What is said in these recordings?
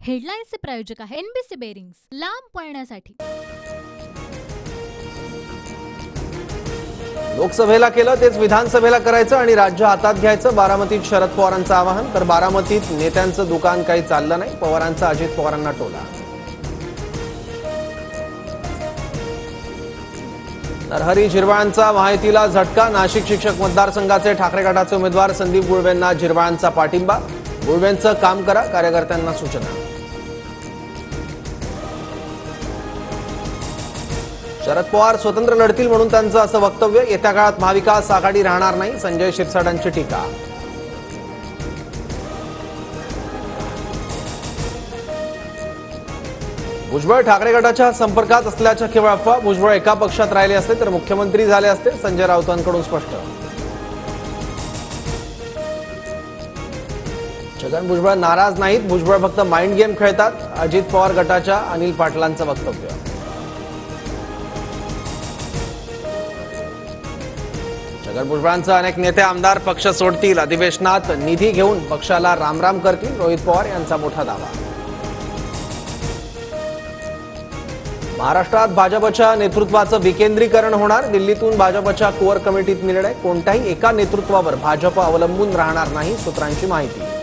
हेडलाईन्सचे प्रायोजक आहे NBC bearings, लांब पळण्यासाठी। लोकसभेला केलं तेच विधानसभेला करायचं आणि राज्य हातात घ्यायचं, बारामतीत शरद पवारांचं आवाहन। तर बारामतीत नेत्यांचं दुकान काही चाललं नाही, पवारांचा अजित पवारांना टोला। नरहरी झिरवाळांचा माहितीला झटका, नाशिक शिक्षक मतदारसंघाचे ठाकरे गटाचे उमेदवार संदीप गुळवेंना झिरवाळांचा पाठिंबा, गुळवेंचं काम करा, कार्यकर्त्यांना सूचना। शरद पवार स्वतंत्र लढतील म्हणून त्यांचं असं वक्तव्य, येत्या काळात महाविकास आघाडी राहणार नाही, संजय शिरसाटांची टीका। भुजबळ ठाकरे गटाच्या संपर्कात असल्याच्या केवळ अफवा, भुजबळ एका पक्षात राहिले असते तर मुख्यमंत्री झाले असते, संजय राऊतांकडून स्पष्ट। छगन भुजबळ नाराज नाहीत, भुजबळ फक्त माइंड गेम खेळतात, अजित पवार गटाच्या अनिल पाटलांचं वक्तव्य। छगन भुजबळांचे अनेक नेते आमदार पक्ष सोडतील, अधिवेशनात निधी घेऊन पक्षाला रामराम करतील, रोहित पवार यांचा मोठा दावा। महाराष्ट्रात भाजपच्या नेतृत्वाचं विकेंद्रीकरण होणार, दिल्लीतून भाजपच्या कोअर कमिटीत निर्णय, कोणत्याही एका नेतृत्वावर भाजप अवलंबून राहणार नाही, सूत्रांची माहिती।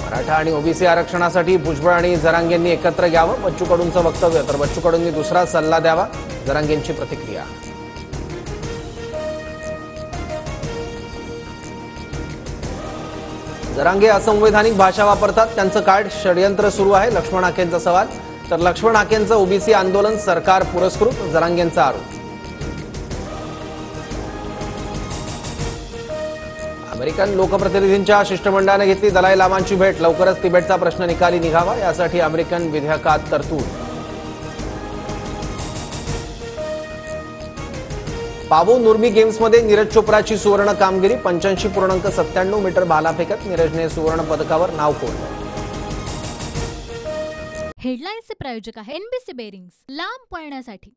मराठा आणि ओबीसी आरक्षणासाठी भुजबळ आणि जरांगेंनी एकत्र यावं, बच्चू कडूंचं वक्तव्य, तर बच्चू कडूंनी दुसरा सल्ला द्यावा, जरांगेंची प्रतिक्रिया। जरांगे असंवैधानिक भाषा वापरतात, त्यांचं काय षडयंत्र सुरू आहे, लक्ष्मण हाकेंचा सवाल, तर लक्ष्मण हाकेंचं ओबीसी आंदोलन सरकार पुरस्कृत, जरांगेंचा आरोप। अमेरिकन लोकप्रतिनिधींच्या शिष्टमंडळाने घेतली दलाई लामांची भेट, लवकरच तिबेटचा प्रश्न निकाली निघावा यासाठी अमेरिकन विधेयकात तरतूद। पावो नुर्मी गेम्समध्ये नीरज चोप्राची सुवर्ण कामगिरी, 85.97 मीटर भाला फेकत नीरजने सुवर्ण पदकावर नाव कोरलं। हेडलाईन्सचे प्रायोजक आहे एनबीसी बेरिंग्स, लांब पळण्यासाठी।